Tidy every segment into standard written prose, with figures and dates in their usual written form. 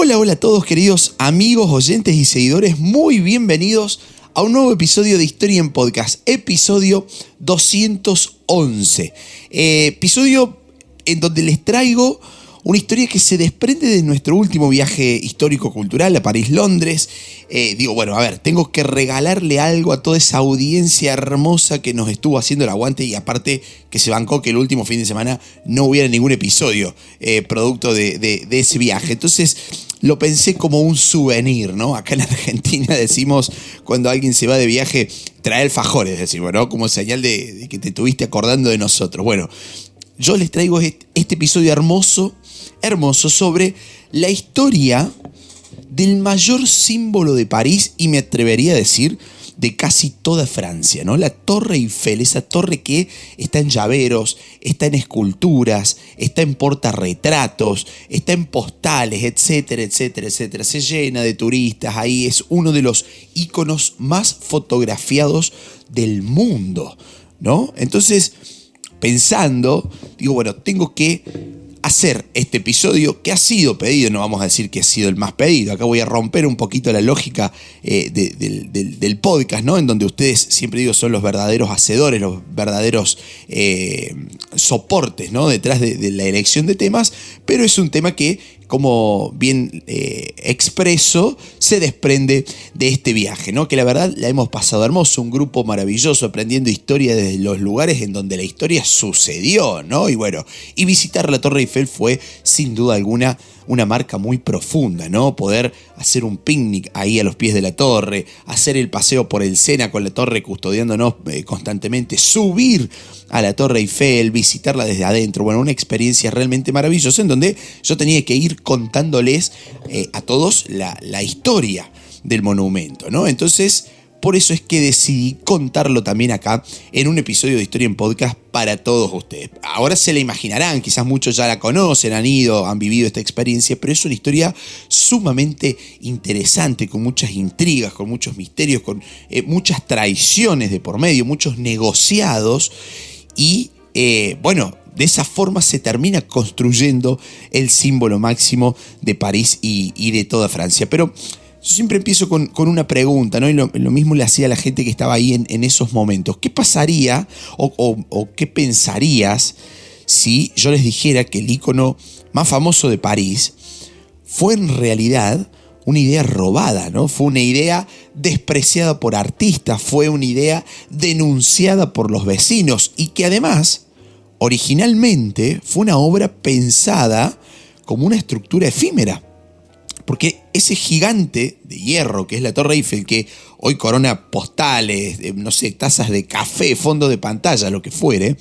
Hola, hola a todos queridos amigos, oyentes y seguidores, muy bienvenidos a un nuevo episodio de Historia en Podcast, episodio 211. Episodio en donde les traigo una historia que se desprende de nuestro último viaje histórico-cultural a París-Londres. Tengo que regalarle algo a toda esa audiencia hermosa que nos estuvo haciendo el aguante y aparte que se bancó que el último fin de semana no hubiera ningún episodio producto de ese viaje. Entonces lo pensé como un souvenir, ¿no? Acá en Argentina decimos cuando alguien se va de viaje, trae alfajores, decimos, ¿no? Como señal de que te estuviste acordando de nosotros. Bueno, yo les traigo este episodio hermoso sobre la historia del mayor símbolo de París y me atrevería a decir de casi toda Francia, ¿no? La Torre Eiffel, esa torre que está en llaveros, está en esculturas, está en portarretratos, está en postales, etcétera, etcétera, etcétera. Se llena de turistas, ahí es uno de los íconos más fotografiados del mundo, ¿no? Entonces, pensando, digo, bueno, tengo que hacer este episodio que ha sido pedido, no vamos a decir que ha sido el más pedido, acá voy a romper un poquito la lógica del podcast, ¿no? En donde ustedes, siempre digo, son los verdaderos hacedores, los verdaderos soportes, ¿no? Detrás de la elección de temas, pero es un tema que, como bien expreso, se desprende de este viaje, ¿no? Que la verdad la hemos pasado hermoso, un grupo maravilloso aprendiendo historia desde los lugares en donde la historia sucedió, ¿no? Y visitar la Torre Eiffel fue sin duda alguna una marca muy profunda, ¿no? Poder hacer un picnic ahí a los pies de la torre, hacer el paseo por el Sena con la torre custodiándonos constantemente, subir a la Torre Eiffel, visitarla desde adentro. Bueno, una experiencia realmente maravillosa en donde yo tenía que ir contándoles a todos la historia del monumento, ¿no? Entonces, por eso es que decidí contarlo también acá en un episodio de Historia en Podcast para todos ustedes. Ahora se la imaginarán, quizás muchos ya la conocen, han vivido esta experiencia, pero es una historia sumamente interesante, con muchas intrigas, con muchos misterios, con muchas traiciones de por medio, muchos negociados y, de esa forma se termina construyendo el símbolo máximo de París y de toda Francia. Pero yo siempre empiezo con una pregunta, ¿no? Y lo mismo le hacía a la gente que estaba ahí en esos momentos. ¿Qué pasaría o qué pensarías si yo les dijera que el ícono más famoso de París fue en realidad una idea robada, ¿no? Fue una idea despreciada por artistas, fue una idea denunciada por los vecinos y que además, originalmente, fue una obra pensada como una estructura efímera? Porque ese gigante de hierro que es la Torre Eiffel, que hoy corona postales, tazas de café, fondo de pantalla, lo que fuere,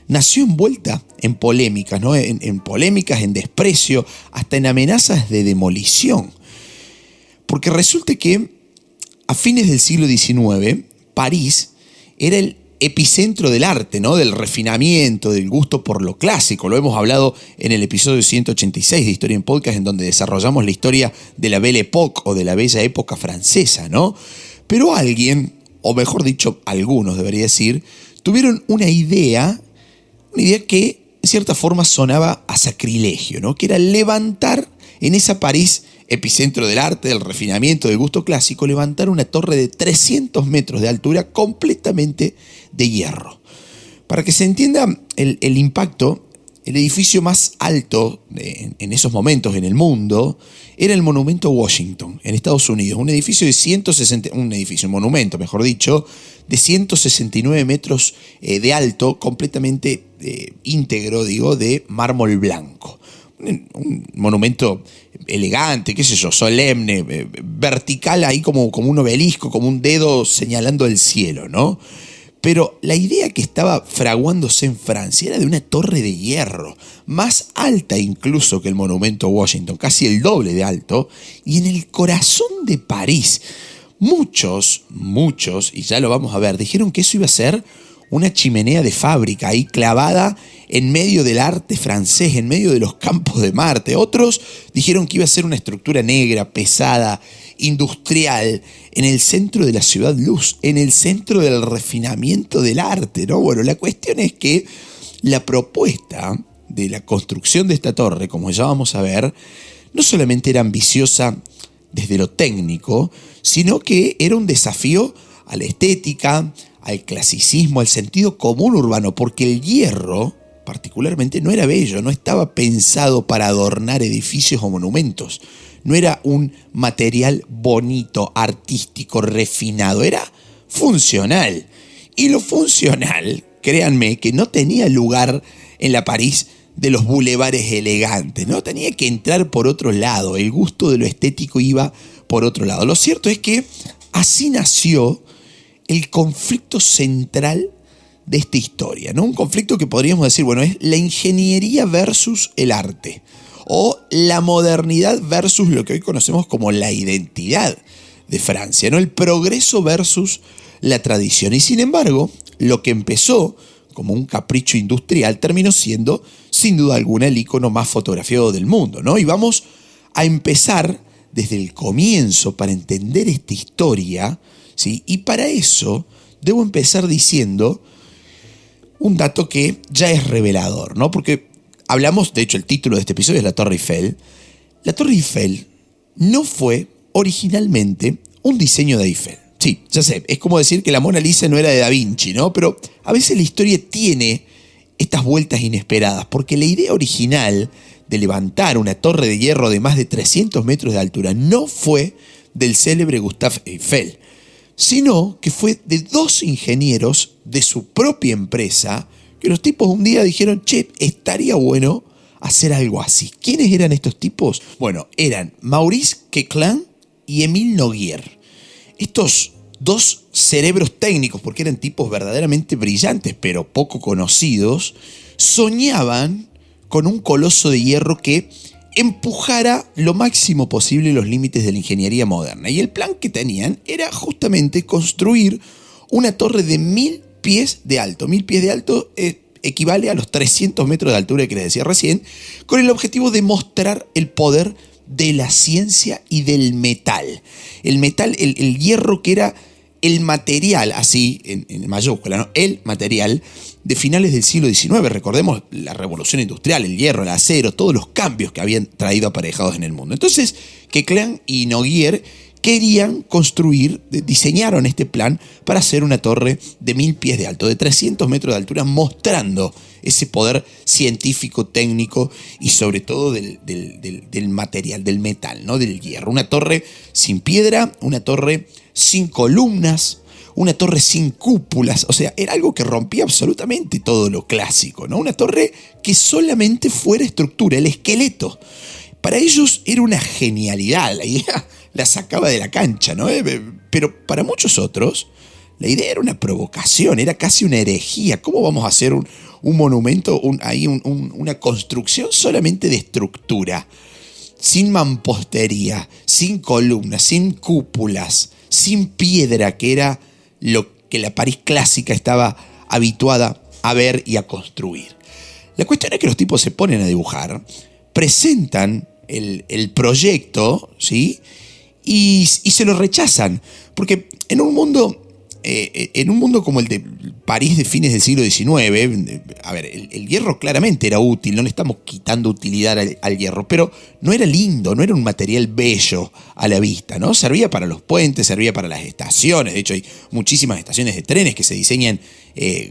nació envuelta en polémicas, ¿no? En polémicas, en desprecio, hasta en amenazas de demolición. Porque resulta que a fines del siglo XIX, París era el epicentro del arte, ¿no? Del refinamiento, del gusto por lo clásico. Lo hemos hablado en el episodio 186 de Historia en Podcast, en donde desarrollamos la historia de la Belle Époque o de la bella época francesa, ¿no? Pero alguien, o mejor dicho, algunos debería decir, tuvieron una idea que en cierta forma sonaba a sacrilegio, ¿no? Que era levantar en esa París, epicentro del arte, del refinamiento, del gusto clásico, levantar una torre de 300 metros de altura completamente de hierro. Para que se entienda el impacto, el edificio más alto en esos momentos en el mundo era el Monumento Washington, en Estados Unidos. Un monumento, mejor dicho, de 169 metros de alto, completamente íntegro, de mármol blanco. Un monumento elegante, solemne, vertical ahí como un obelisco, como un dedo señalando el cielo, ¿no? Pero la idea que estaba fraguándose en Francia era de una torre de hierro, más alta incluso que el Monumento Washington, casi el doble de alto, y en el corazón de París. Muchos, y ya lo vamos a ver, dijeron que eso iba a ser una chimenea de fábrica ahí clavada en medio del arte francés, en medio de los campos de Marte. Otros dijeron que iba a ser una estructura negra, pesada, industrial, en el centro de la ciudad luz, en el centro del refinamiento del arte, ¿no? Bueno, la cuestión es que la propuesta de la construcción de esta torre, como ya vamos a ver, no solamente era ambiciosa desde lo técnico, sino que era un desafío a la estética, al clasicismo, al sentido común urbano, porque el hierro, particularmente, no era bello, no estaba pensado para adornar edificios o monumentos, no era un material bonito, artístico, refinado, era funcional. Y lo funcional, créanme, que no tenía lugar en la París de los bulevares elegantes, ¿no? Tenía que entrar por otro lado, el gusto de lo estético iba por otro lado. Lo cierto es que así nació el conflicto central de esta historia, ¿no? Un conflicto que podríamos decir, bueno, es la ingeniería versus el arte, o la modernidad versus lo que hoy conocemos como la identidad de Francia, ¿no? El progreso versus la tradición. Y sin embargo, lo que empezó como un capricho industrial terminó siendo, sin duda alguna, el icono más fotografiado del mundo, ¿no? Y vamos a empezar desde el comienzo para entender esta historia, ¿sí? Y para eso debo empezar diciendo un dato que ya es revelador, ¿no? Porque hablamos, de hecho el título de este episodio es La Torre Eiffel. La Torre Eiffel no fue originalmente un diseño de Eiffel. Sí, ya sé, es como decir que la Mona Lisa no era de Da Vinci, ¿no? Pero a veces la historia tiene estas vueltas inesperadas, porque la idea original de levantar una torre de hierro de más de 300 metros de altura no fue del célebre Gustave Eiffel, sino que fue de dos ingenieros de su propia empresa, que los tipos un día dijeron, che, estaría bueno hacer algo así. ¿Quiénes eran estos tipos? Bueno, eran Maurice Queclin y Émile Noguier. Estos dos cerebros técnicos, porque eran tipos verdaderamente brillantes, pero poco conocidos, soñaban con un coloso de hierro que empujara lo máximo posible los límites de la ingeniería moderna. Y el plan que tenían era justamente construir una torre de 1000 pies de alto. 1000 pies de alto equivale a los 300 metros de altura que les decía recién, con el objetivo de mostrar el poder de la ciencia y del metal. El metal, el hierro, que era el material, así en mayúscula, ¿no? El material de finales del siglo XIX. Recordemos la revolución industrial, el hierro, el acero, todos los cambios que habían traído aparejados en el mundo. Entonces, Queclin y Noguier querían construir, diseñaron este plan para hacer una torre de 1000 pies de alto, de 300 metros de altura, mostrando ese poder científico, técnico y sobre todo del material, del metal, ¿no? Del hierro. Una torre sin piedra, una torre sin columnas, una torre sin cúpulas. O sea, era algo que rompía absolutamente todo lo clásico, ¿no? Una torre que solamente fuera estructura, el esqueleto. Para ellos era una genialidad, la idea la sacaba de la cancha, ¿no? Pero para muchos otros, la idea era una provocación, era casi una herejía. ¿Cómo vamos a hacer un monumento, una construcción solamente de estructura? Sin mampostería, sin columnas, sin cúpulas, sin piedra, que era lo que la París clásica estaba habituada a ver y a construir. La cuestión es que los tipos se ponen a dibujar, presentan el proyecto, ¿sí? Y se lo rechazan, porque en un mundo como el de París de fines del siglo XIX, a ver, el hierro claramente era útil, no le estamos quitando utilidad al hierro, pero no era lindo, no era un material bello a la vista, ¿no? Servía para los puentes, servía para las estaciones. De hecho, hay muchísimas estaciones de trenes que se diseñan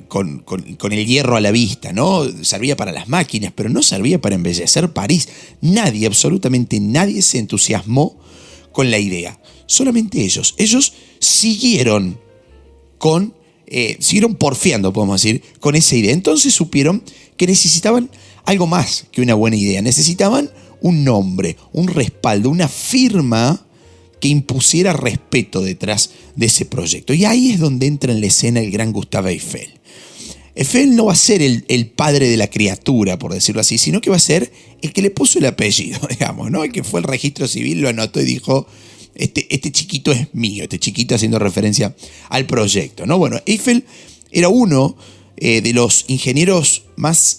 con el hierro a la vista, ¿no? Servía para las máquinas, pero no servía para embellecer París. Nadie, absolutamente nadie, se entusiasmó con la idea. Solamente ellos. Ellos siguieron porfiando, podemos decir, con esa idea. Entonces supieron que necesitaban algo más que una buena idea. Necesitaban un nombre, un respaldo, una firma que impusiera respeto detrás de ese proyecto. Y ahí es donde entra en la escena el gran Gustave Eiffel. Eiffel no va a ser el padre de la criatura, por decirlo así, sino que va a ser el que le puso el apellido, digamos, ¿no? El que fue al registro civil, lo anotó y dijo, este chiquito es mío, este chiquito haciendo referencia al proyecto, ¿no? Bueno, Eiffel era uno de los ingenieros más,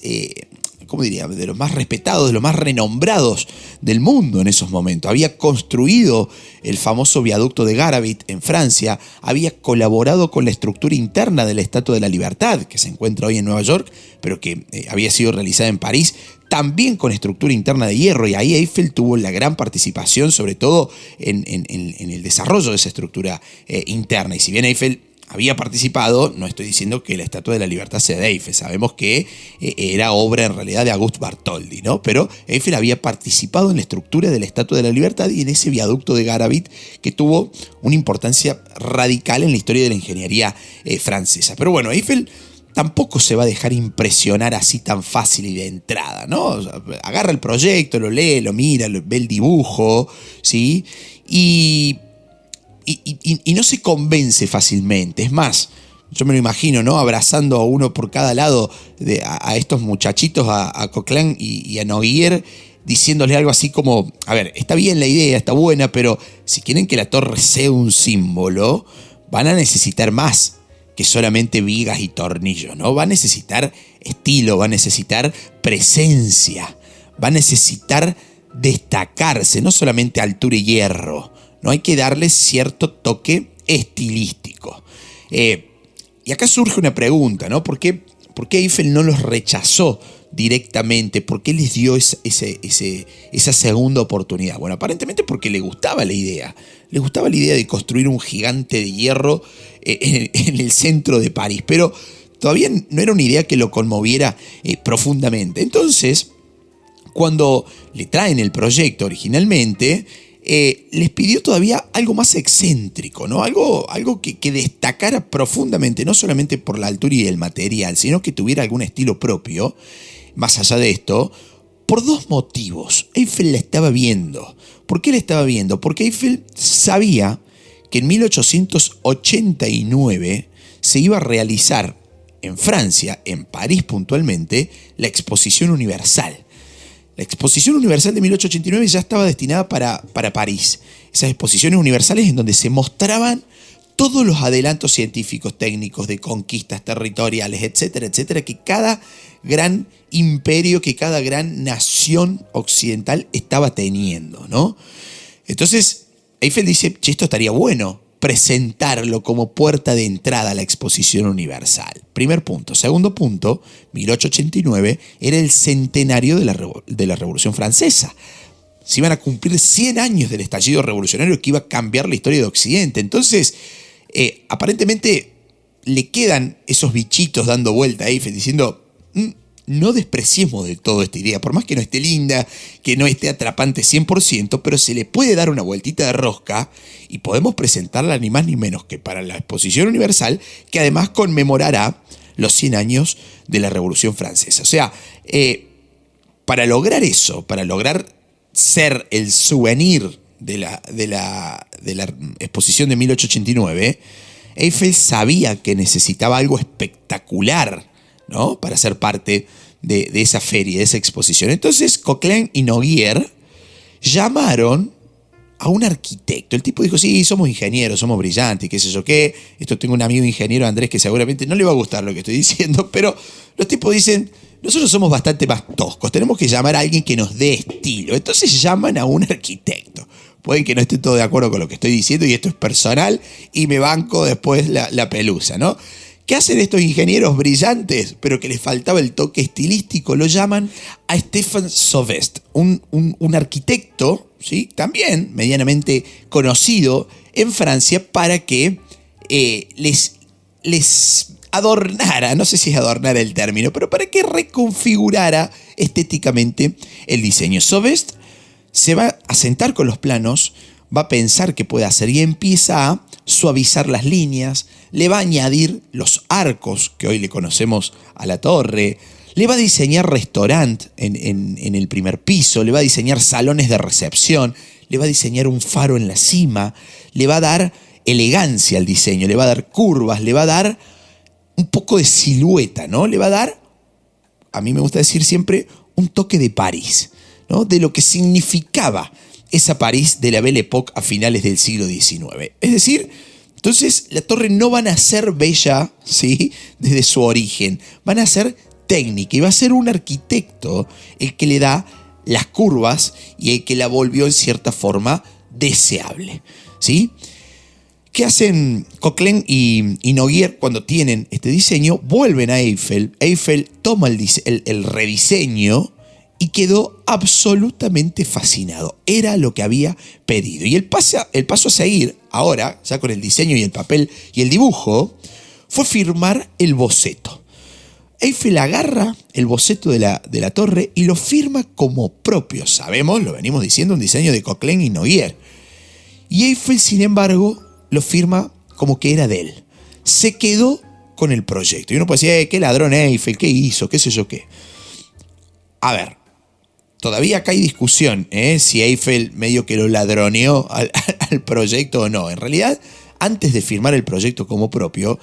¿cómo diría?, de los más respetados, de los más renombrados del mundo en esos momentos. Había construido el famoso viaducto de Garabit en Francia, había colaborado con la estructura interna de la Estatua de la Libertad, que se encuentra hoy en Nueva York, pero que había sido realizada en París. también con estructura interna de hierro, y ahí Eiffel tuvo la gran participación, sobre todo en el desarrollo de esa estructura interna. Y si bien Eiffel había participado, no estoy diciendo que la Estatua de la Libertad sea de Eiffel, sabemos que era obra en realidad de Auguste Bartholdi, ¿no? Pero Eiffel había participado en la estructura de la Estatua de la Libertad y en ese viaducto de Garabit que tuvo una importancia radical en la historia de la ingeniería francesa. Pero bueno, Eiffel tampoco se va a dejar impresionar así tan fácil y de entrada, ¿no? O sea, agarra el proyecto, lo lee, lo mira, ve el dibujo, ¿sí? Y no se convence fácilmente. Es más, yo me lo imagino, ¿no? Abrazando a uno por cada lado a estos muchachitos, a Coquelin y a Noguier, diciéndole algo así como, a ver, está bien la idea, está buena, pero si quieren que la torre sea un símbolo, van a necesitar más que solamente vigas y tornillos, ¿no? Va a necesitar estilo, va a necesitar presencia, va a necesitar destacarse, no solamente altura y hierro, ¿no? Hay que darle cierto toque estilístico. Y acá surge una pregunta, ¿no? ¿Por qué Eiffel no los rechazó directamente? ¿Por qué les dio esa segunda oportunidad? Bueno, aparentemente porque le gustaba la idea. Le gustaba la idea de construir un gigante de hierro en el centro de París, pero todavía no era una idea que lo conmoviera profundamente. Entonces, cuando le traen el proyecto originalmente, les pidió todavía algo más excéntrico, ¿no? Algo que destacara profundamente, no solamente por la altura y el material, sino que tuviera algún estilo propio. Más allá de esto, por dos motivos. Eiffel la estaba viendo. ¿Por qué la estaba viendo? Porque Eiffel sabía que en 1889 se iba a realizar en Francia, en París puntualmente, la Exposición Universal. La Exposición Universal de 1889 ya estaba destinada para París. Esas exposiciones universales en donde se mostraban todos los adelantos científicos, técnicos, de conquistas territoriales, etcétera, etcétera, que cada gran imperio, que cada gran nación occidental estaba teniendo, ¿no? Entonces, Eiffel dice, che, esto estaría bueno presentarlo como puerta de entrada a la Exposición Universal. Primer punto. Segundo punto, 1889 era el centenario de la Revolución Francesa. Se iban a cumplir 100 años del estallido revolucionario que iba a cambiar la historia de Occidente. Entonces, aparentemente le quedan esos bichitos dando vuelta a Eiffel diciendo, no despreciemos del todo esta idea, por más que no esté linda, que no esté atrapante 100%, pero se le puede dar una vueltita de rosca y podemos presentarla ni más ni menos que para la Exposición Universal, que además conmemorará los 100 años de la Revolución Francesa. O sea, para lograr eso, para lograr ser el souvenir de la exposición de 1889, Eiffel sabía que necesitaba algo espectacular, ¿no? Para ser parte de esa feria, de esa exposición. Entonces Coquelin y Noguier llamaron a un arquitecto. El tipo dijo, sí, somos ingenieros, somos brillantes, qué sé yo qué. Esto tengo un amigo ingeniero, Andrés, que seguramente no le va a gustar lo que estoy diciendo, pero los tipos dicen, nosotros somos bastante más toscos, tenemos que llamar a alguien que nos dé estilo. Entonces llaman a un arquitecto. Pueden que no esté todo de acuerdo con lo que estoy diciendo y esto es personal y me banco después la pelusa, ¿no? ¿Qué hacen estos ingenieros brillantes, pero que les faltaba el toque estilístico? Lo llaman a Stéphane Sauvestre, un arquitecto, ¿sí? También medianamente conocido en Francia, para que les adornara, no sé si es adornar el término, pero para que reconfigurara estéticamente el diseño. Sauvestre se va a sentar con los planos, va a pensar qué puede hacer y empieza a suavizar las líneas, le va a añadir los arcos que hoy le conocemos a la torre, le va a diseñar restaurante en el primer piso, le va a diseñar salones de recepción, le va a diseñar un faro en la cima, le va a dar elegancia al diseño, le va a dar curvas, le va a dar un poco de silueta, ¿no? Le va a dar, a mí me gusta decir siempre, un toque de París, ¿no? De lo que significaba esa París de la Belle Époque a finales del siglo XIX. Es decir, entonces la torre no va a ser bella, ¿sí?, desde su origen, van a ser técnica y va a ser un arquitecto el que le da las curvas y el que la volvió en cierta forma deseable, ¿sí? ¿Qué hacen Coquelin y Noguier cuando tienen este diseño? Vuelven a Eiffel. Eiffel toma el rediseño y quedó absolutamente fascinado. Era lo que había pedido. Y el paso a seguir, ahora, ya con el diseño y el papel y el dibujo, fue firmar el boceto. Eiffel agarra el boceto de la torre y lo firma como propio. Sabemos, lo venimos diciendo, un diseño de Coquelin y Noguer. Y Eiffel, sin embargo, lo firma como que era de él. Se quedó con el proyecto. Y uno puede decir, qué ladrón Eiffel, qué hizo, qué sé yo qué. A ver, todavía acá hay discusión, si Eiffel medio que lo ladroneó al proyecto o no. En realidad, antes de firmar el proyecto como propio,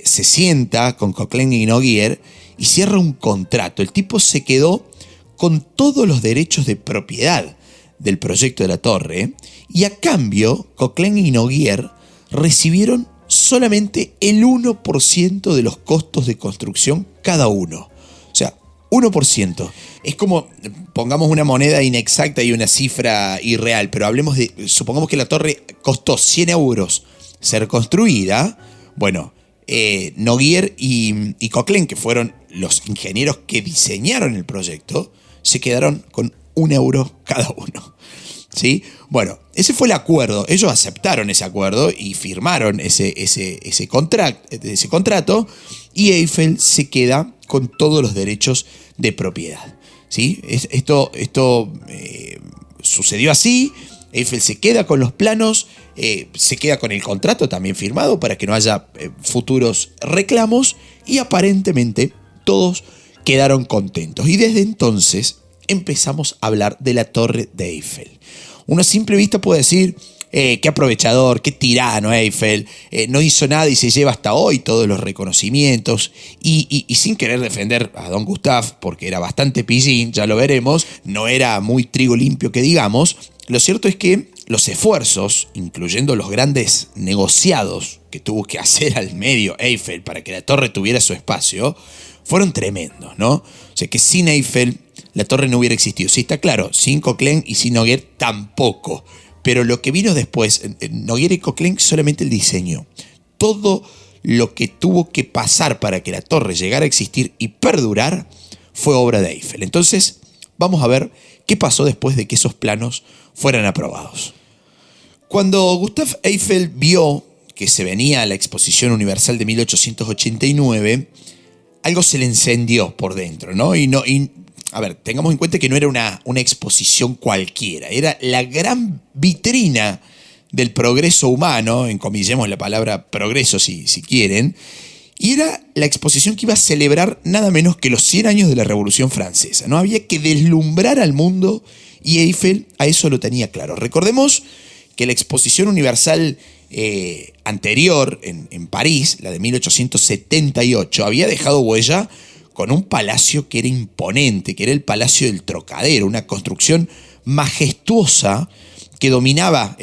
se sienta con Coquelin y Noguer y cierra un contrato. El tipo se quedó con todos los derechos de propiedad del proyecto de la torre y a cambio Coquelin y Noguer recibieron solamente el 1% de los costos de construcción cada uno. O sea, 1%. Es como, pongamos una moneda inexacta y una cifra irreal, pero supongamos que la torre costó 100 euros ser construida. Bueno, Noguer y Coquelin, que fueron los ingenieros que diseñaron el proyecto, se quedaron con 1 euro cada uno. ¿Sí? Bueno, ese fue el acuerdo. Ellos aceptaron ese acuerdo y firmaron ese contrato, y Eiffel se queda con todos los derechos de propiedad. ¿Sí? Esto sucedió así. Eiffel se queda con los planos, se queda con el contrato también firmado para que no haya futuros reclamos, y aparentemente todos quedaron contentos. Y desde entonces empezamos a hablar de la Torre de Eiffel. Uno a simple vista puede decir, qué aprovechador, qué tirano Eiffel, no hizo nada y se lleva hasta hoy todos los reconocimientos. Y sin querer defender a don Gustave, porque era bastante pillín, ya lo veremos, no era muy trigo limpio que digamos, lo cierto es que los esfuerzos, incluyendo los grandes negociados que tuvo que hacer al medio Eiffel para que la torre tuviera su espacio, fueron tremendos, ¿no? O sea que sin Eiffel la torre no hubiera existido. Sí, está claro, sin Coquelin y sin Noguer tampoco. Pero lo que vino después, Noguer y Coquelin solamente el diseño. Todo lo que tuvo que pasar para que la torre llegara a existir y perdurar fue obra de Eiffel. Entonces, vamos a ver qué pasó después de que esos planos fueran aprobados. Cuando Gustave Eiffel vio que se venía la Exposición Universal de 1889, algo se le encendió por dentro, ¿no? A ver, tengamos en cuenta que no era una exposición cualquiera, era la gran vitrina del progreso humano, encomillemos la palabra progreso si quieren, y era la exposición que iba a celebrar nada menos que los 100 años de la Revolución Francesa, ¿no? Había que deslumbrar al mundo y Eiffel a eso lo tenía claro. Recordemos que la Exposición Universal anterior en París, la de 1878, había dejado huella con un palacio que era imponente, que era el Palacio del Trocadero, una construcción majestuosa que dominaba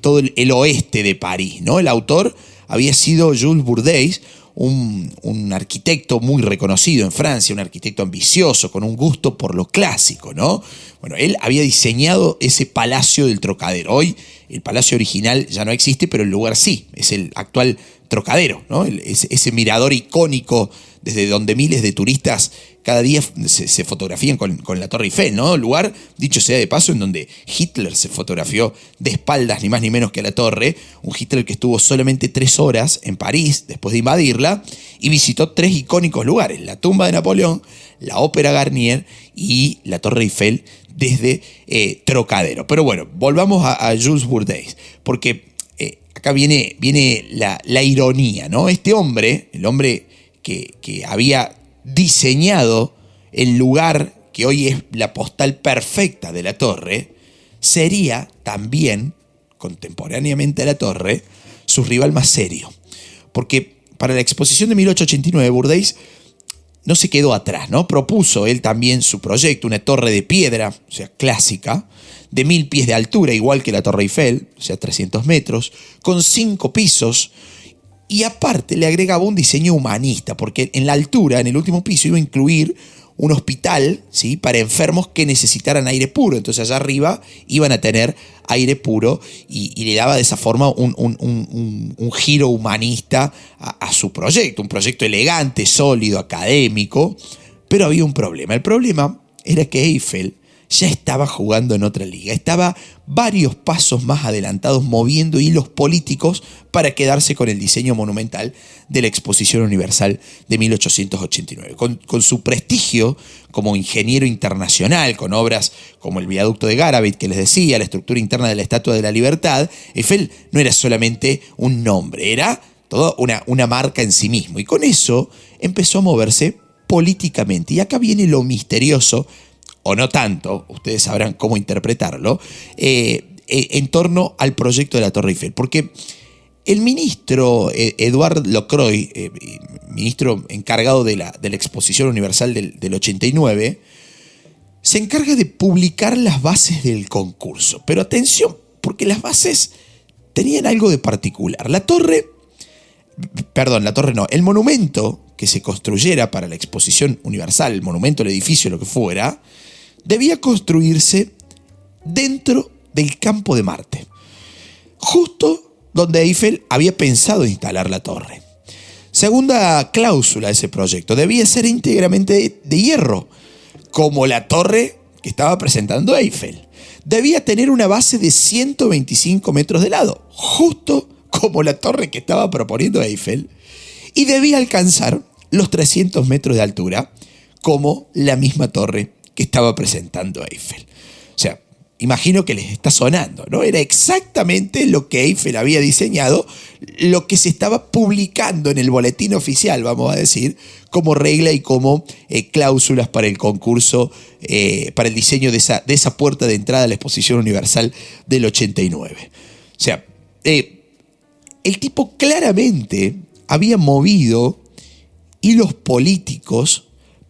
todo el oeste de París, ¿no? El autor había sido Jules Bourdeis, un arquitecto muy reconocido en Francia, un arquitecto ambicioso, con un gusto por lo clásico, ¿no? Bueno, él había diseñado ese Palacio del Trocadero. Hoy el palacio original ya no existe, pero el lugar sí, es el actual Trocadero, ¿no? Ese mirador icónico desde donde miles de turistas cada día se fotografían con la Torre Eiffel, ¿no? Lugar, dicho sea de paso, en donde Hitler se fotografió de espaldas, ni más ni menos que a la torre. Un Hitler que estuvo solamente 3 horas en París después de invadirla y visitó 3 icónicos lugares: la tumba de Napoleón, la Ópera Garnier y la Torre Eiffel desde Trocadero. Pero bueno, volvamos a Jules Bourdeis, porque acá viene la ironía, ¿no? Este hombre, el hombre que había diseñado el lugar que hoy es la postal perfecta de la torre, sería también, contemporáneamente a la torre, su rival más serio. Porque para la exposición de 1889, Bourdeis no se quedó atrás, ¿no? Propuso él también su proyecto, una torre de piedra, o sea, clásica, de 1000 pies de altura, igual que la Torre Eiffel, o sea, 300 metros, con 5 pisos, y aparte le agregaba un diseño humanista, porque en la altura, en el último piso, iba a incluir un hospital, ¿sí?, para enfermos que necesitaran aire puro. Entonces allá arriba iban a tener aire puro y le daba de esa forma un giro humanista a su proyecto. Un proyecto elegante, sólido, académico, pero había un problema. El problema era que Eiffel ya estaba jugando en otra liga. Estaba varios pasos más adelantados, moviendo hilos políticos para quedarse con el diseño monumental de la Exposición Universal de 1889. Con su prestigio como ingeniero internacional, con obras como el viaducto de Garabit, que les decía, la estructura interna de la Estatua de la Libertad, Eiffel no era solamente un nombre, era toda una marca en sí mismo. Y con eso empezó a moverse políticamente. Y acá viene lo misterioso, o no tanto, ustedes sabrán cómo interpretarlo, en torno al proyecto de la Torre Eiffel. Porque el ministro Edouard Lacroix, ministro encargado de la Exposición Universal del 89, se encarga de publicar las bases del concurso. Pero atención, porque las bases tenían algo de particular. El monumento que se construyera para la Exposición Universal, el monumento, el edificio, lo que fuera, debía construirse dentro del campo de Marte, justo donde Eiffel había pensado instalar la torre. Segunda cláusula de ese proyecto: debía ser íntegramente de hierro, como la torre que estaba presentando Eiffel. Debía tener una base de 125 metros de lado, justo como la torre que estaba proponiendo Eiffel, y debía alcanzar los 300 metros de altura, como la misma torre que estaba presentando Eiffel. O sea, imagino que les está sonando, ¿no? Era exactamente lo que Eiffel había diseñado, lo que se estaba publicando en el boletín oficial, vamos a decir, como regla y como cláusulas para el concurso, para el diseño de esa puerta de entrada a la Exposición Universal del 89. O sea, el tipo claramente había movido hilos políticos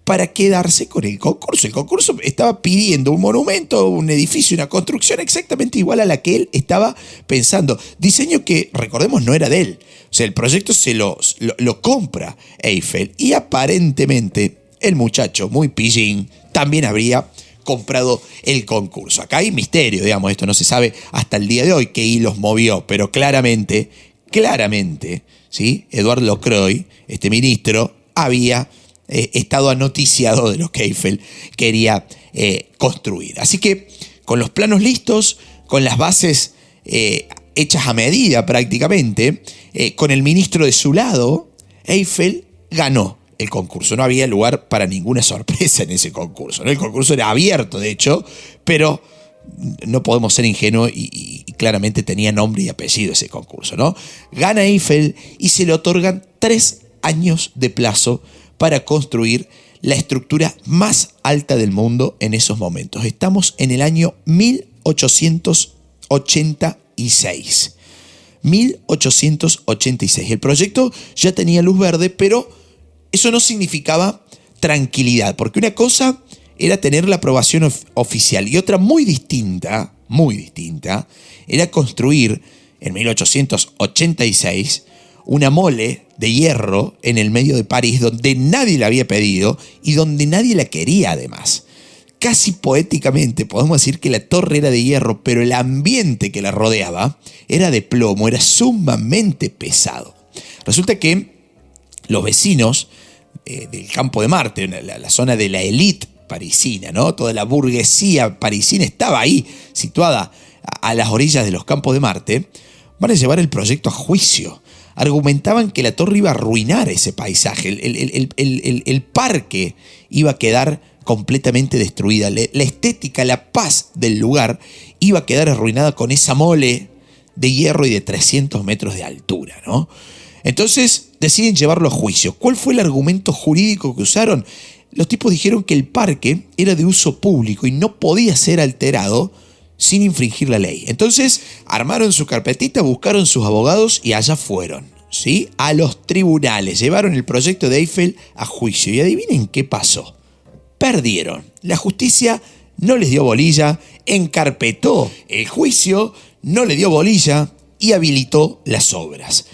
para quedarse con el concurso. El concurso estaba pidiendo un monumento, un edificio, una construcción exactamente igual a la que él estaba pensando. Diseño que, recordemos, no era de él. O sea, el proyecto se lo compra Eiffel, y aparentemente el muchacho, muy pillín, también habría comprado el concurso. Acá hay misterio, digamos, esto no se sabe hasta el día de hoy qué hilos movió, pero claramente, ¿sí? Edouard Lacroix, este ministro, había estado anoticiado de lo que Eiffel quería construir. Así que, con los planos listos, con las bases hechas a medida prácticamente, con el ministro de su lado, Eiffel ganó el concurso. No había lugar para ninguna sorpresa en ese concurso, ¿no? El concurso era abierto, de hecho, pero no podemos ser ingenuos y claramente tenía nombre y apellido ese concurso, ¿no? Gana Eiffel y se le otorgan 3 años de plazo para construir la estructura más alta del mundo en esos momentos. Estamos en el año 1886. 1886. El proyecto ya tenía luz verde, pero eso no significaba tranquilidad, porque una cosa era tener la aprobación oficial y otra muy distinta, era construir en 1886 una mole de hierro en el medio de París, donde nadie la había pedido y donde nadie la quería además. Casi poéticamente podemos decir que la torre era de hierro, pero el ambiente que la rodeaba era de plomo, era sumamente pesado. Resulta que los vecinos del campo de Marte, la zona de la élite parisina, ¿no? Toda la burguesía parisina estaba ahí, situada a las orillas de los campos de Marte, van a llevar el proyecto a juicio. Argumentaban que la torre iba a arruinar ese paisaje, el parque iba a quedar completamente destruida, la estética, la paz del lugar iba a quedar arruinada con esa mole de hierro y de 300 metros de altura, ¿no? Entonces deciden llevarlo a juicio. ¿Cuál fue el argumento jurídico que usaron? Los tipos dijeron que el parque era de uso público y no podía ser alterado sin infringir la ley. Entonces armaron su carpetita, buscaron sus abogados y allá fueron, ¿sí? A los tribunales. Llevaron el proyecto de Eiffel a juicio. Y adivinen qué pasó. Perdieron. La justicia no les dio bolilla, encarpetó el juicio, no le dio bolilla y habilitó las obras.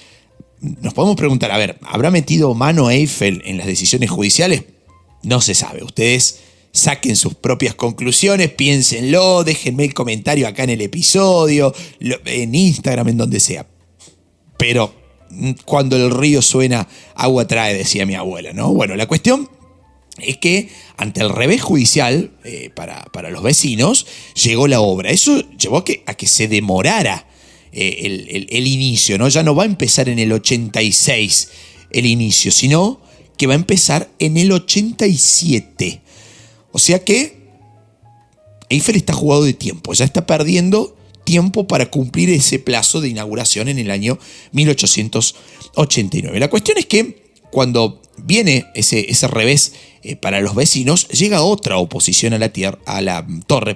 Nos podemos preguntar, a ver, ¿habrá metido mano Eiffel en las decisiones judiciales? No se sabe. Ustedes saquen sus propias conclusiones, piénsenlo, déjenme el comentario acá en el episodio, en Instagram, en donde sea. Pero cuando el río suena, agua trae, decía mi abuela, ¿no? Bueno, la cuestión es que ante el revés judicial para los vecinos llegó la obra. Eso llevó a que se demorara el inicio, ¿no? Ya no va a empezar en el 86 el inicio, sino que va a empezar en el 87. O sea que Eiffel está jugado de tiempo, ya está perdiendo tiempo para cumplir ese plazo de inauguración en el año 1889. La cuestión es que cuando viene ese revés para los vecinos, llega otra oposición a la torre,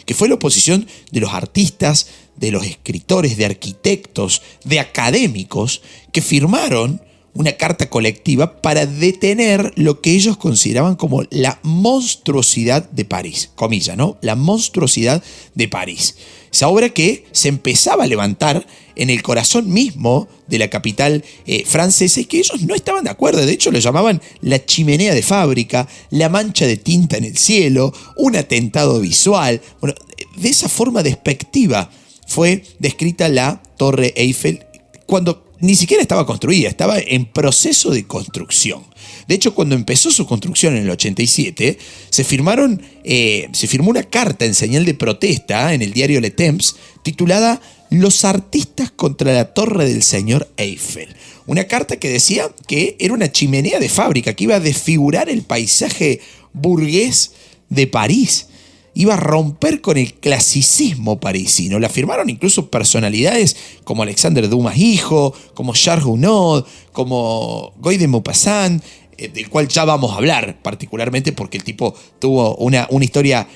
que fue la oposición de los artistas, de los escritores, de arquitectos, de académicos, que firmaron una carta colectiva para detener lo que ellos consideraban como la monstruosidad de París, comillas, ¿no? La monstruosidad de París. Esa obra que se empezaba a levantar en el corazón mismo de la capital francesa y que ellos no estaban de acuerdo. De hecho, lo llamaban la chimenea de fábrica, la mancha de tinta en el cielo, un atentado visual. Bueno, de esa forma despectiva fue descrita la Torre Eiffel cuando ni siquiera estaba construida, estaba en proceso de construcción. De hecho, cuando empezó su construcción en el 87, se firmó una carta en señal de protesta en el diario Le Temps titulada Los artistas contra la Torre del señor Eiffel. Una carta que decía que era una chimenea de fábrica, que iba a desfigurar el paisaje burgués de París. Iba a romper con el clasicismo parisino. La firmaron incluso personalidades como Alexandre Dumas hijo, como Charles Gounod, como Guy de Maupassant, del cual ya vamos a hablar particularmente porque el tipo tuvo una historia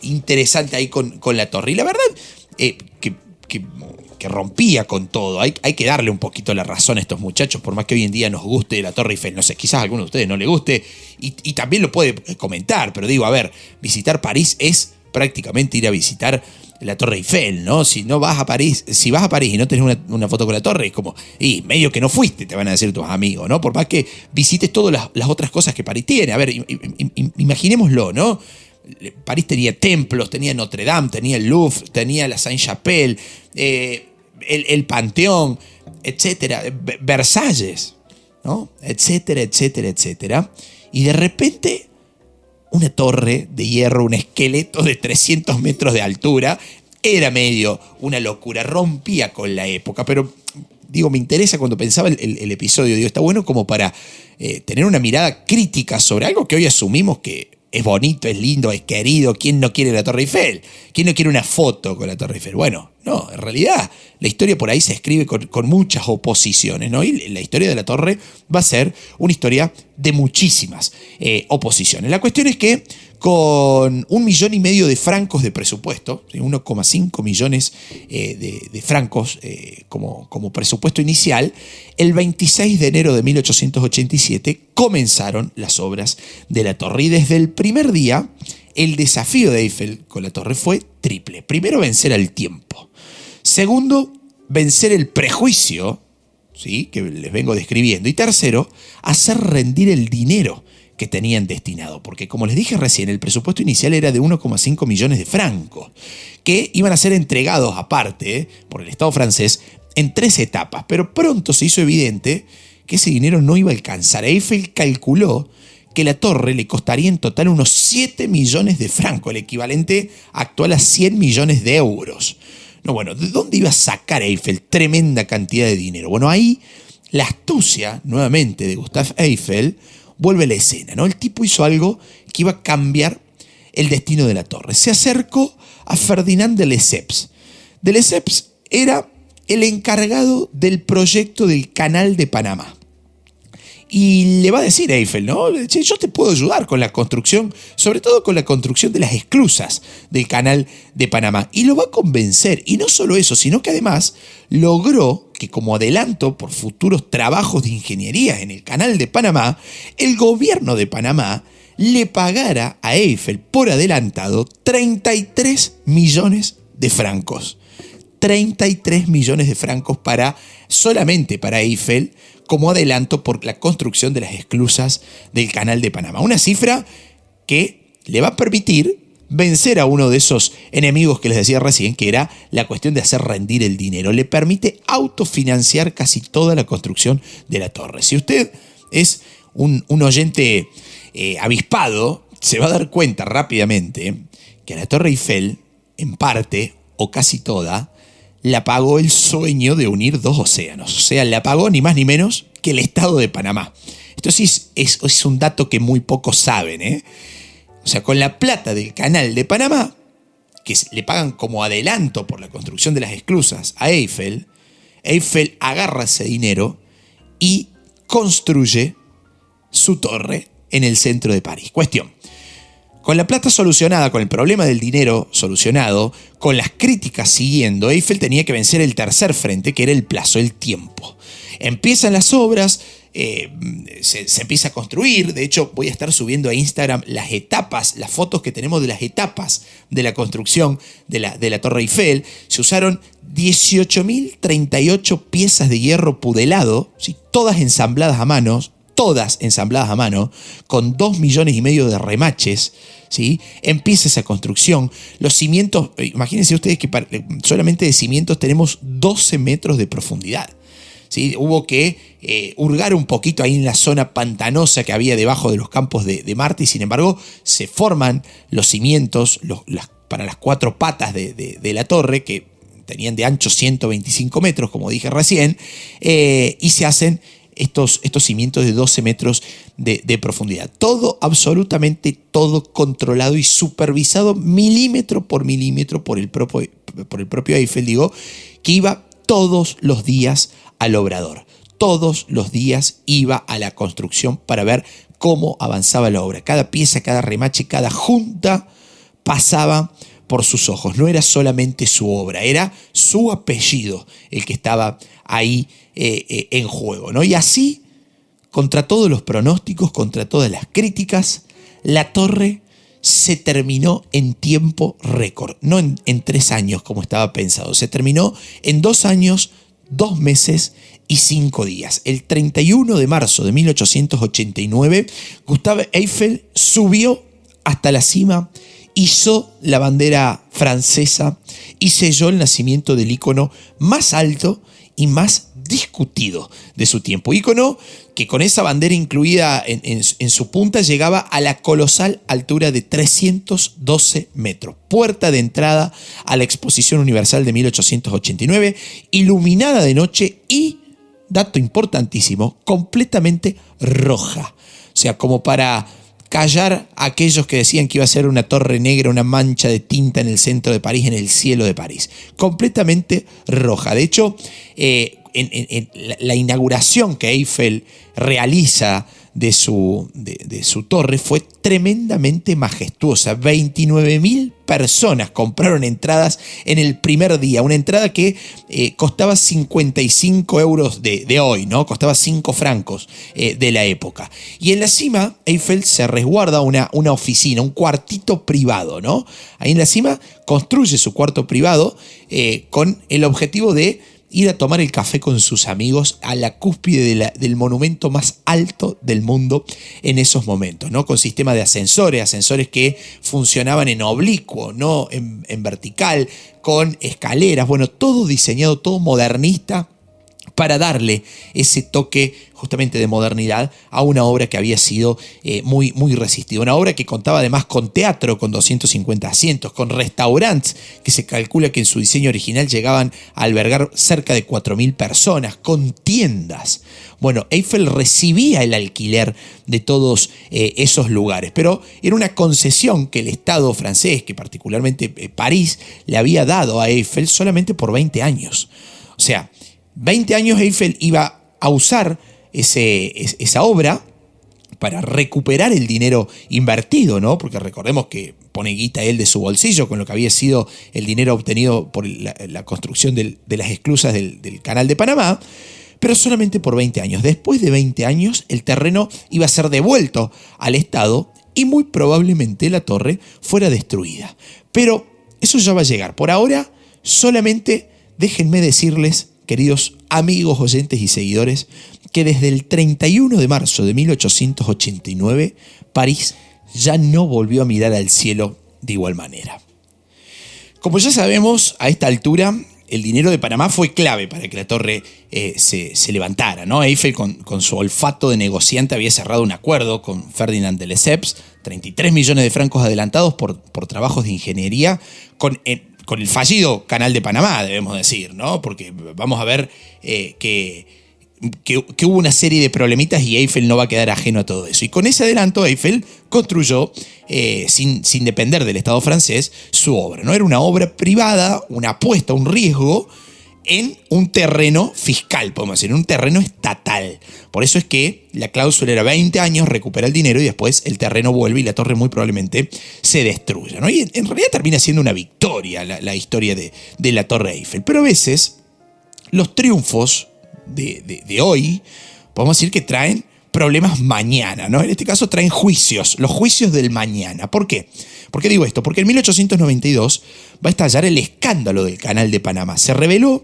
interesante ahí con la torre. Y la verdad que rompía con todo. Hay que darle un poquito la razón a estos muchachos, por más que hoy en día nos guste la Torre Eiffel. No sé, quizás a alguno de ustedes no le guste y también lo puede comentar, pero digo, a ver, visitar París es prácticamente ir a visitar la Torre Eiffel, ¿no? Si vas a París y no tenés una foto con la torre, es como, y medio que no fuiste, te van a decir tus amigos, ¿no? Por más que visites todas las otras cosas que París tiene. A ver, imaginémoslo, ¿no? París tenía templos, tenía Notre Dame, tenía el Louvre, tenía la Sainte-Chapelle, el Panteón, etcétera, Versalles, ¿no? Etcétera, etcétera, etcétera. Y de repente, una torre de hierro, un esqueleto de 300 metros de altura, era medio una locura, rompía con la época, pero digo, me interesa cuando pensaba el episodio, digo, está bueno como para tener una mirada crítica sobre algo que hoy asumimos que es bonito, es lindo, es querido. ¿Quién no quiere la Torre Eiffel? ¿Quién no quiere una foto con la Torre Eiffel? Bueno, no, en realidad la historia por ahí se escribe con muchas oposiciones, ¿no? Y la historia de la Torre va a ser una historia de muchísimas oposiciones. La cuestión es que con 1,5 millones de francos de presupuesto, 1,5 millones de francos como presupuesto inicial, el 26 de enero de 1887 comenzaron las obras de la torre. Y desde el primer día, el desafío de Eiffel con la torre fue triple. Primero, vencer al tiempo. Segundo, vencer el prejuicio, ¿sí?, que les vengo describiendo. Y tercero, hacer rendir el dinero que tenían destinado, porque como les dije recién, el presupuesto inicial era de 1,5 millones de francos, que iban a ser entregados aparte por el Estado francés en 3 etapas, pero pronto se hizo evidente que ese dinero no iba a alcanzar. Eiffel calculó que la torre le costaría en total unos 7 millones de francos, el equivalente actual a 100 millones de euros. No, bueno, ¿de dónde iba a sacar Eiffel tremenda cantidad de dinero? Bueno, ahí la astucia, nuevamente, de Gustave Eiffel vuelve a la escena, ¿no? El tipo hizo algo que iba a cambiar el destino de la torre. Se acercó a Ferdinand de Lesseps. De Lesseps era el encargado del proyecto del Canal de Panamá. Y le va a decir a Eiffel, ¿no? Che, yo te puedo ayudar con la construcción, sobre todo con la construcción de las esclusas del Canal de Panamá. Y lo va a convencer. Y no solo eso, sino que además logró que como adelanto por futuros trabajos de ingeniería en el Canal de Panamá, el gobierno de Panamá le pagara a Eiffel por adelantado 33 millones de francos. 33 millones de francos solamente para Eiffel como adelanto por la construcción de las esclusas del Canal de Panamá. Una cifra que le va a permitir vencer a uno de esos enemigos que les decía recién, que era la cuestión de hacer rendir el dinero. Le permite autofinanciar casi toda la construcción de la torre. Si usted es un oyente avispado se va a dar cuenta rápidamente que a la Torre Eiffel, en parte o casi toda, la pagó el sueño de unir dos océanos. O sea, la pagó ni más ni menos que el Estado de Panamá. Esto sí es un dato que muy pocos saben, ¿eh? O sea, con la plata del Canal de Panamá, que le pagan como adelanto por la construcción de las esclusas a Eiffel, Eiffel agarra ese dinero y construye su torre en el centro de París. Cuestión: con la plata solucionada, con el problema del dinero solucionado, con las críticas siguiendo, Eiffel tenía que vencer el tercer frente, que era el plazo, el tiempo. Empiezan las obras, se empieza a construir. De hecho, voy a estar subiendo a Instagram las etapas, las fotos que tenemos de las etapas de la construcción de la Torre Eiffel. Se usaron 18.038 piezas de hierro pudelado, ¿sí? Todas ensambladas a mano, con 2,5 millones de remaches, ¿sí? Empieza esa construcción. Los cimientos, imagínense ustedes que solamente de cimientos tenemos 12 metros de profundidad, ¿sí? Hubo que hurgar un poquito ahí en la zona pantanosa que había debajo de los campos de Marte, y sin embargo se forman los cimientos para las 4 patas de la torre, que tenían de ancho 125 metros, como dije recién, y se hacen estos cimientos de 12 metros de profundidad. Todo, absolutamente todo, controlado y supervisado milímetro por milímetro por el propio Eiffel, que iba todos los días al obrador. Todos los días iba a la construcción para ver cómo avanzaba la obra. Cada pieza, cada remache, cada junta pasaba por sus ojos. No era solamente su obra, era su apellido el que estaba ahí en juego, ¿no? Y así, contra todos los pronósticos, contra todas las críticas, la torre se terminó en tiempo récord. No en 3 años como estaba pensado. Se terminó en 2 años, 2 meses y 5 días. El 31 de marzo de 1889, Gustave Eiffel subió hasta la cima, izó la bandera francesa y selló el nacimiento del ícono más alto y más discutido de su tiempo. Ícono que, con esa bandera incluida en su punta, llegaba a la colosal altura de 312 metros. Puerta de entrada a la Exposición Universal de 1889, iluminada de noche y, dato importantísimo, completamente roja. O sea, como para callar a aquellos que decían que iba a ser una torre negra, una mancha de tinta en el centro de París, en el cielo de París. Completamente roja. De hecho, en la inauguración que Eiffel realiza de su torre fue tremendamente majestuosa. 29.000 personas compraron entradas en el primer día. Una entrada que costaba 55 euros de hoy, ¿no? Costaba 5 francos de la época. Y en la cima, Eiffel se resguarda una oficina, un cuartito privado, ¿no? Ahí en la cima construye su cuarto privado con el objetivo de ir a tomar el café con sus amigos a la cúspide del monumento más alto del mundo en esos momentos, ¿no? Con sistema de ascensores que funcionaban en oblicuo, no en vertical, con escaleras, bueno, todo diseñado, todo modernista, para darle ese toque justamente de modernidad a una obra que había sido muy, muy resistida. Una obra que contaba además con teatro, con 250 asientos, con restaurantes que se calcula que en su diseño original llegaban a albergar cerca de 4.000 personas, con tiendas. Bueno, Eiffel recibía el alquiler de todos esos lugares, pero era una concesión que el Estado francés, que particularmente París, le había dado a Eiffel solamente por 20 años. O sea, 20 años Eiffel iba a usar esa obra para recuperar el dinero invertido, ¿no? Porque recordemos que pone guita él de su bolsillo con lo que había sido el dinero obtenido por la construcción de las esclusas del Canal de Panamá, pero solamente por 20 años. Después de 20 años, el terreno iba a ser devuelto al Estado y muy probablemente la torre fuera destruida. Pero eso ya va a llegar. Por ahora, solamente déjenme decirles, queridos amigos, oyentes y seguidores, que desde el 31 de marzo de 1889, París ya no volvió a mirar al cielo de igual manera. Como ya sabemos, a esta altura, el dinero de Panamá fue clave para que la torre se levantara, ¿no? Eiffel, con su olfato de negociante, había cerrado un acuerdo con Ferdinand de Lesseps, 33 millones de francos adelantados por trabajos de ingeniería, con el fallido Canal de Panamá, debemos decir, ¿no? Porque vamos a ver que hubo una serie de problemitas y Eiffel no va a quedar ajeno a todo eso. Y con ese adelanto Eiffel construyó, sin depender del Estado francés, su obra, ¿no? Era una obra privada, una apuesta, un riesgo en un terreno fiscal, podemos decir, en un terreno estatal. Por eso es que la cláusula era 20 años, recupera el dinero y después el terreno vuelve y la torre muy probablemente se destruya, ¿no? Y en realidad termina siendo una victoria la historia de la Torre Eiffel. Pero a veces los triunfos de hoy, podemos decir que traen problemas mañana, ¿no? En este caso traen juicios, los juicios del mañana. ¿Por qué? ¿Por qué digo esto? Porque en 1892 va a estallar el escándalo del Canal de Panamá. Se reveló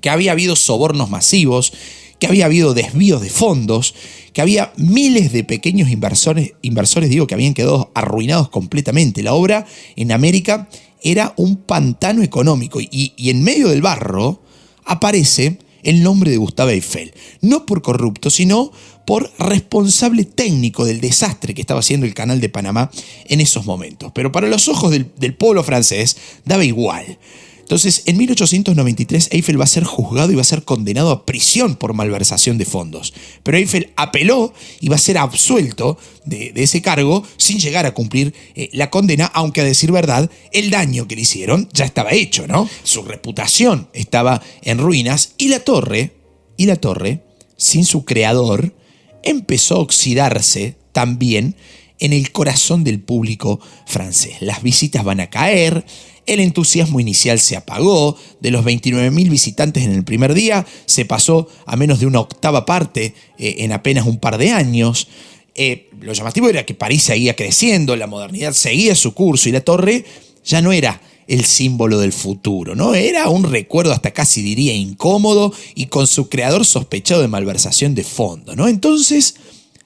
que había habido sobornos masivos, que había habido desvíos de fondos, que había miles de pequeños inversores, que habían quedado arruinados completamente. La obra en América era un pantano económico y en medio del barro aparece el nombre de Gustave Eiffel, no por corrupto, sino por responsable técnico del desastre que estaba haciendo el Canal de Panamá en esos momentos. Pero para los ojos del pueblo francés daba igual. Entonces, en 1893 Eiffel va a ser juzgado y va a ser condenado a prisión por malversación de fondos. Pero Eiffel apeló y va a ser absuelto de ese cargo sin llegar a cumplir la condena, aunque a decir verdad, el daño que le hicieron ya estaba hecho, ¿no? Su reputación estaba en ruinas y la torre, sin su creador, empezó a oxidarse también en el corazón del público francés. Las visitas van a caer. El entusiasmo inicial se apagó. De los 29.000 visitantes en el primer día, se pasó a menos de una octava parte en apenas un par de años. Lo llamativo era que París seguía creciendo, la modernidad seguía su curso y la torre ya no era el símbolo del futuro, ¿no? Era un recuerdo hasta casi diría incómodo y con su creador sospechado de malversación de fondos, ¿no? Entonces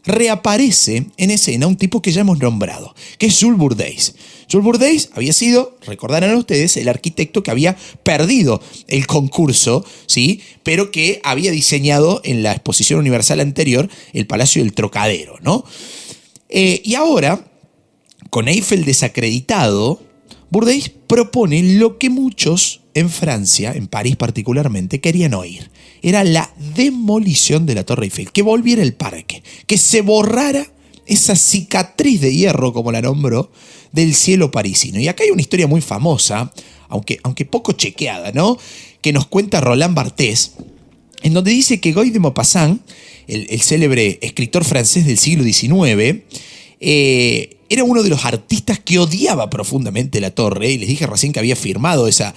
reaparece en escena un tipo que ya hemos nombrado, que es Jules Bourdeis. Jules Bourdeis había sido, recordarán ustedes, el arquitecto que había perdido el concurso, ¿sí? Pero que había diseñado en la Exposición Universal anterior el Palacio del Trocadero, ¿no? Y ahora, con Eiffel desacreditado, Bourdeis propone lo que muchos en Francia, en París particularmente, querían oír. Era la demolición de la Torre Eiffel, que volviera el parque, que se borrara esa cicatriz de hierro, como la nombró, del cielo parisino. Y acá hay una historia muy famosa, aunque poco chequeada, ¿no? Que nos cuenta Roland Barthes, en donde dice que Guy de Maupassant, el célebre escritor francés del siglo XIX, era uno de los artistas que odiaba profundamente la torre, y les dije recién que había firmado esa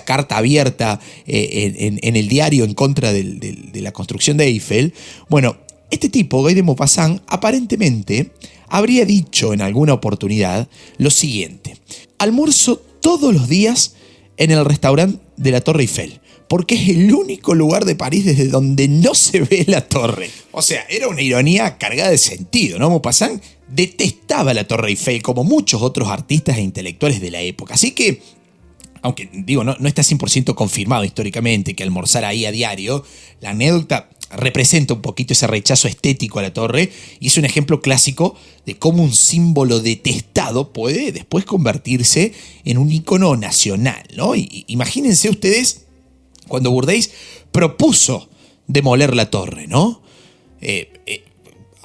carta abierta en el diario en contra de la construcción de Eiffel. Bueno, este tipo, Guy de Maupassant, aparentemente habría dicho en alguna oportunidad lo siguiente: almuerzo todos los días en el restaurante de la Torre Eiffel, porque es el único lugar de París desde donde no se ve la torre. O sea, era una ironía cargada de sentido, ¿no? Maupassant detestaba la Torre Eiffel, como muchos otros artistas e intelectuales de la época. Así que, aunque digo, no está 100% confirmado históricamente que almorzara ahí a diario, la anécdota representa un poquito ese rechazo estético a la torre y es un ejemplo clásico de cómo un símbolo detestado puede después convertirse en un ícono nacional, ¿no? Y imagínense ustedes cuando Bourdeis propuso demoler la torre, ¿no?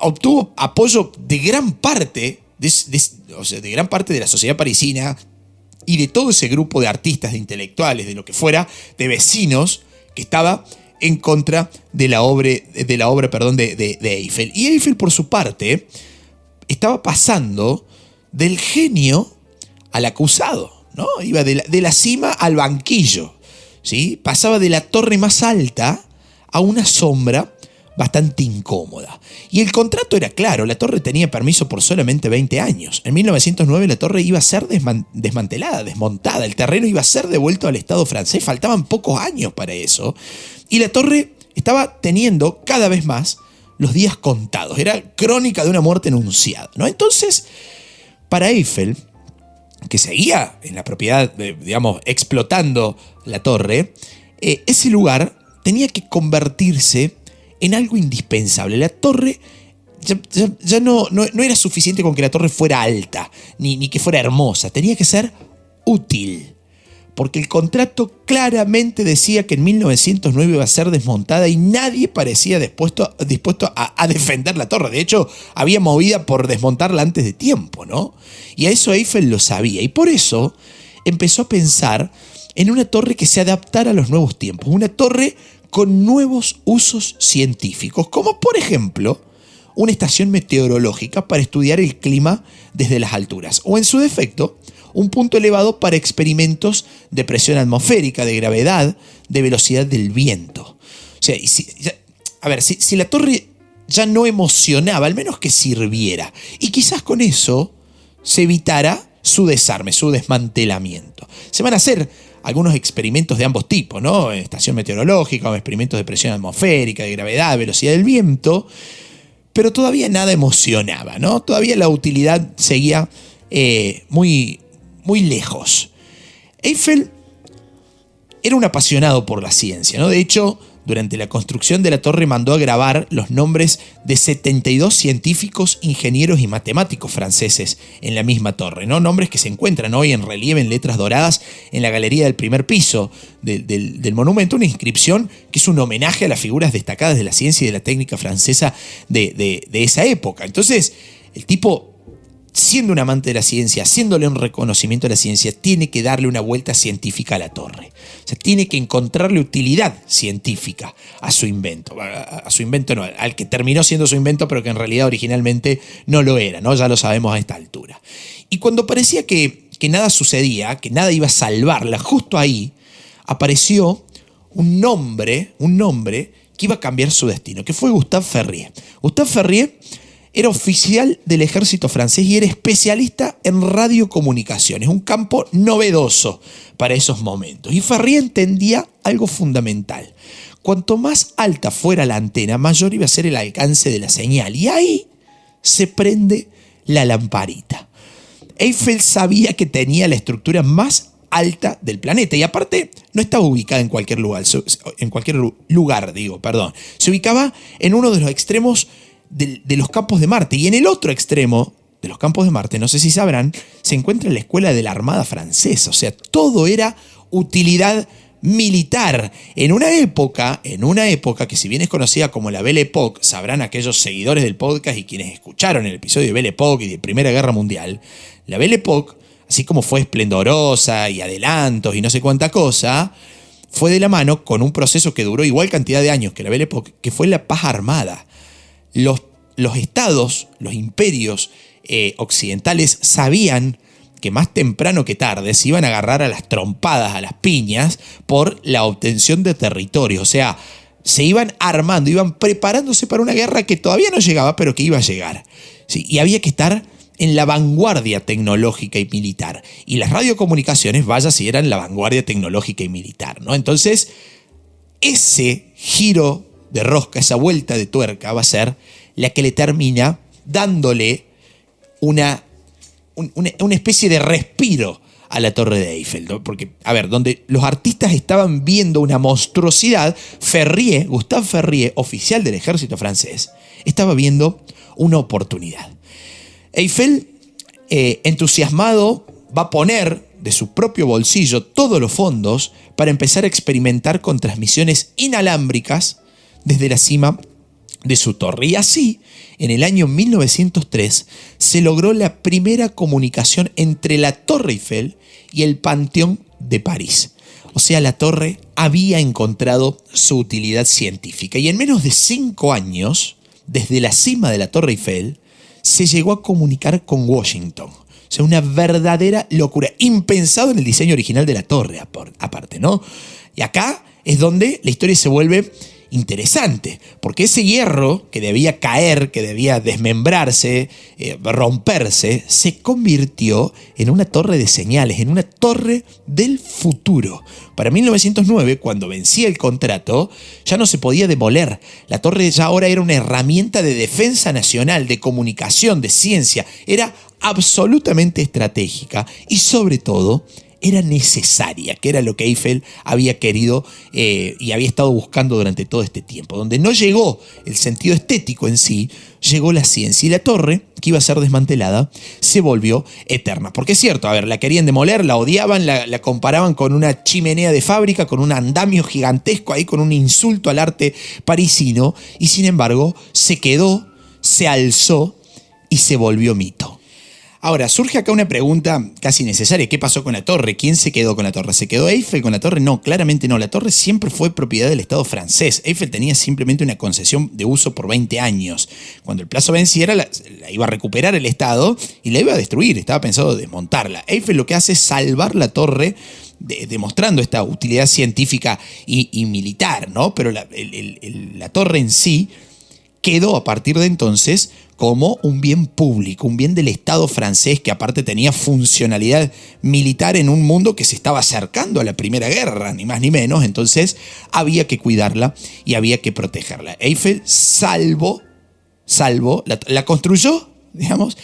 Obtuvo apoyo de gran parte de gran parte de la sociedad parisina y de todo ese grupo de artistas, de intelectuales, de lo que fuera, de vecinos que estaba en contra de la obra de Eiffel. Y Eiffel, por su parte, estaba pasando del genio al acusado, ¿no? Iba de la cima al banquillo, ¿sí? Pasaba de la torre más alta a una sombra bastante incómoda. Y el contrato era claro, la torre tenía permiso por solamente 20 años. En 1909 la torre iba a ser desmantelada, desmontada, el terreno iba a ser devuelto al Estado francés, faltaban pocos años para eso. Y la torre estaba teniendo cada vez más los días contados, era crónica de una muerte anunciada, ¿no? Entonces, para Eiffel, que seguía en la propiedad, digamos, explotando la torre, ese lugar tenía que convertirse en algo indispensable. La torre ya no era suficiente con que la torre fuera alta, ni que fuera hermosa, tenía que ser útil. Porque el contrato claramente decía que en 1909 iba a ser desmontada y nadie parecía dispuesto a defender la torre. De hecho, había movida por desmontarla antes de tiempo, ¿no? Y a eso Eiffel lo sabía. Y por eso empezó a pensar en una torre que se adaptara a los nuevos tiempos. Una torre con nuevos usos científicos, como por ejemplo una estación meteorológica para estudiar el clima desde las alturas. O en su defecto, un punto elevado para experimentos de presión atmosférica, de gravedad, de velocidad del viento. O sea, si la torre ya no emocionaba, al menos que sirviera. Y quizás con eso se evitara su desarme, su desmantelamiento. Se van a hacer algunos experimentos de ambos tipos, ¿no? Estación meteorológica o experimentos de presión atmosférica, de gravedad, de velocidad del viento, pero todavía nada emocionaba, ¿no? Todavía la utilidad seguía muy lejos. Eiffel era un apasionado por la ciencia, ¿no? De hecho, durante la construcción de la torre mandó a grabar los nombres de 72 científicos, ingenieros y matemáticos franceses en la misma torre, ¿no? Nombres que se encuentran hoy en relieve en letras doradas en la galería del primer piso del monumento, una inscripción que es un homenaje a las figuras destacadas de la ciencia y de la técnica francesa de esa época. Entonces, el tipo, siendo un amante de la ciencia, haciéndole un reconocimiento a la ciencia, tiene que darle una vuelta científica a la torre. O sea, tiene que encontrarle utilidad científica a su invento. A su invento no, al que terminó siendo su invento, pero que en realidad originalmente no lo era, ¿no? Ya lo sabemos a esta altura. Y cuando parecía que nada sucedía, que nada iba a salvarla, justo ahí apareció un nombre que iba a cambiar su destino, que fue Gustave Ferrier. Gustave Ferrier era oficial del ejército francés y era especialista en radiocomunicaciones, un campo novedoso para esos momentos. Y Ferrier entendía algo fundamental. Cuanto más alta fuera la antena, mayor iba a ser el alcance de la señal. Y ahí se prende la lamparita. Eiffel sabía que tenía la estructura más alta del planeta y aparte no estaba ubicada en cualquier lugar, Se ubicaba en uno de los extremos de los campos de Marte. Y en el otro extremo de los campos de Marte, no sé si sabrán, se encuentra la escuela de la Armada Francesa. O sea, todo era utilidad militar. En una época que si bien es conocida como la Belle Époque, sabrán aquellos seguidores del podcast y quienes escucharon el episodio de Belle Époque y de Primera Guerra Mundial, la Belle Époque, así como fue esplendorosa y adelantos y no sé cuánta cosa, fue de la mano con un proceso que duró igual cantidad de años que la Belle Époque, que fue la paz armada. Los estados, los imperios occidentales sabían que más temprano que tarde se iban a agarrar a las trompadas, a las piñas, por la obtención de territorio. O sea, se iban armando, iban preparándose para una guerra que todavía no llegaba, pero que iba a llegar. ¿Sí? Y había que estar en la vanguardia tecnológica y militar. Y las radiocomunicaciones, vaya si eran la vanguardia tecnológica y militar, ¿no? Entonces, ese giro de rosca, esa vuelta de tuerca, va a ser la que le termina dándole una especie de respiro a la Torre de Eiffel, ¿no? Porque, donde los artistas estaban viendo una monstruosidad, Gustave Ferrier, oficial del ejército francés, estaba viendo una oportunidad. Eiffel, entusiasmado, va a poner de su propio bolsillo todos los fondos para empezar a experimentar con transmisiones inalámbricas desde la cima de su torre. Y así, en el año 1903, se logró la primera comunicación entre la Torre Eiffel y el Panteón de París. O sea, la torre había encontrado su utilidad científica. Y en menos de 5 años, desde la cima de la Torre Eiffel, se llegó a comunicar con Washington. O sea, una verdadera locura. Impensado en el diseño original de la torre, aparte, ¿no? Y acá es donde la historia se vuelve interesante, porque ese hierro que debía caer, que debía desmembrarse, romperse, se convirtió en una torre de señales, en una torre del futuro. Para 1909, cuando vencía el contrato, ya no se podía demoler. La torre ya ahora era una herramienta de defensa nacional, de comunicación, de ciencia. Era absolutamente estratégica y sobre todo era necesaria, que era lo que Eiffel había querido y había estado buscando durante todo este tiempo. Donde no llegó el sentido estético en sí, llegó la ciencia. Y la torre, que iba a ser desmantelada, se volvió eterna. Porque es cierto, a ver, la querían demoler, la odiaban, la comparaban con una chimenea de fábrica, con un andamio gigantesco ahí, con un insulto al arte parisino. Y sin embargo, se quedó, se alzó y se volvió mito. Ahora, surge acá una pregunta casi necesaria. ¿Qué pasó con la torre? ¿Quién se quedó con la torre? ¿Se quedó Eiffel con la torre? No, claramente no. La torre siempre fue propiedad del Estado francés. Eiffel tenía simplemente una concesión de uso por 20 años. Cuando el plazo venciera, la iba a recuperar el Estado y la iba a destruir. Estaba pensado desmontarla. Eiffel lo que hace es salvar la torre, demostrando esta utilidad científica y militar, ¿no? Pero la torre en sí quedó a partir de entonces como un bien público, un bien del Estado francés que aparte tenía funcionalidad militar en un mundo que se estaba acercando a la Primera Guerra, ni más ni menos. Entonces había que cuidarla y había que protegerla. Eiffel la construyó, digamos,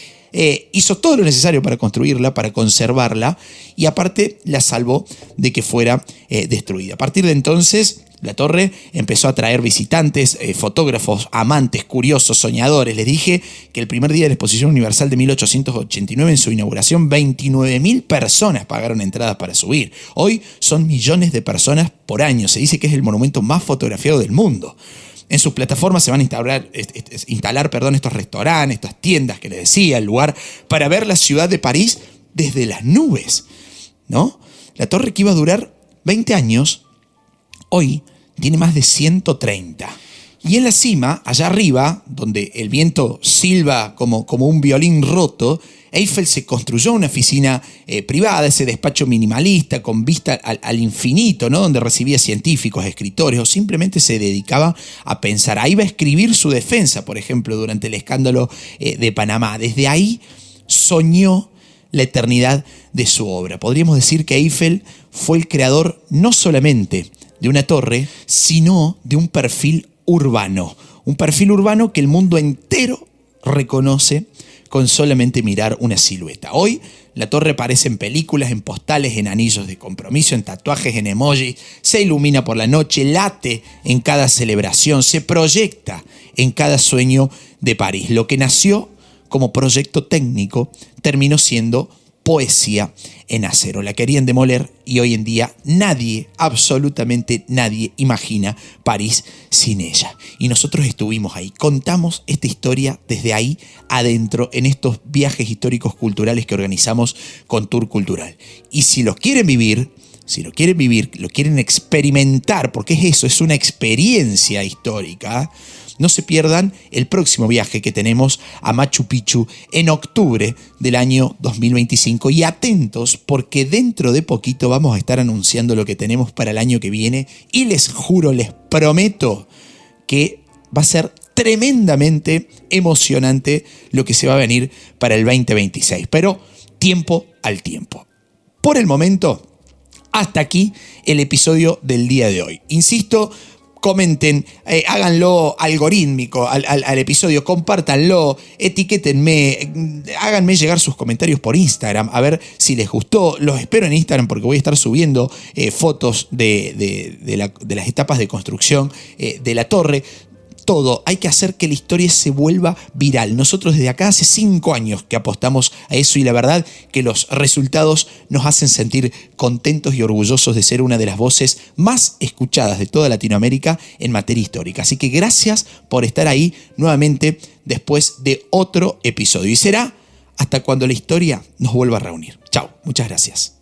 hizo todo lo necesario para construirla, para conservarla y aparte la salvó de que fuera destruida. A partir de entonces la torre empezó a atraer visitantes, fotógrafos, amantes, curiosos, soñadores. Les dije que el primer día de la Exposición Universal de 1889, en su inauguración, 29.000 personas pagaron entradas para subir. Hoy son millones de personas por año. Se dice que es el monumento más fotografiado del mundo. En sus plataformas se van a instalar estos restaurantes, estas tiendas que les decía, el lugar para ver la ciudad de París desde las nubes, ¿no? La torre que iba a durar 20 años, hoy tiene más de 130. Y en la cima, allá arriba, donde el viento silba como un violín roto, Eiffel se construyó una oficina privada, ese despacho minimalista con vista al infinito, ¿no? Donde recibía científicos, escritores o simplemente se dedicaba a pensar. Ahí va a escribir su defensa, por ejemplo, durante el escándalo de Panamá. Desde ahí soñó la eternidad de su obra. Podríamos decir que Eiffel fue el creador no solamente de una torre, sino de un perfil urbano. Un perfil urbano que el mundo entero reconoce con solamente mirar una silueta. Hoy la torre aparece en películas, en postales, en anillos de compromiso, en tatuajes, en emojis, se ilumina por la noche, late en cada celebración, se proyecta en cada sueño de París. Lo que nació como proyecto técnico terminó siendo poesía en acero. La querían demoler y hoy en día nadie, absolutamente nadie, imagina París sin ella. Y nosotros estuvimos ahí, contamos esta historia desde ahí adentro en estos viajes históricos culturales que organizamos con Tour Cultural. Y si los quieren vivir, lo quieren experimentar, porque es eso, es una experiencia histórica. No se pierdan el próximo viaje que tenemos a Machu Picchu en octubre del año 2025. Y atentos, porque dentro de poquito vamos a estar anunciando lo que tenemos para el año que viene. Y les juro, les prometo que va a ser tremendamente emocionante lo que se va a venir para el 2026. Pero tiempo al tiempo. Por el momento, hasta aquí el episodio del día de hoy. Insisto, comenten, háganlo algorítmico al episodio, compártanlo, etiquétenme, háganme llegar sus comentarios por Instagram, a ver si les gustó. Los espero en Instagram porque voy a estar subiendo fotos de las etapas de construcción de la torre. Todo, hay que hacer que la historia se vuelva viral. Nosotros desde acá hace 5 años que apostamos a eso y la verdad que los resultados nos hacen sentir contentos y orgullosos de ser una de las voces más escuchadas de toda Latinoamérica en materia histórica. Así que gracias por estar ahí nuevamente después de otro episodio. Y será hasta cuando la historia nos vuelva a reunir. Chao, muchas gracias.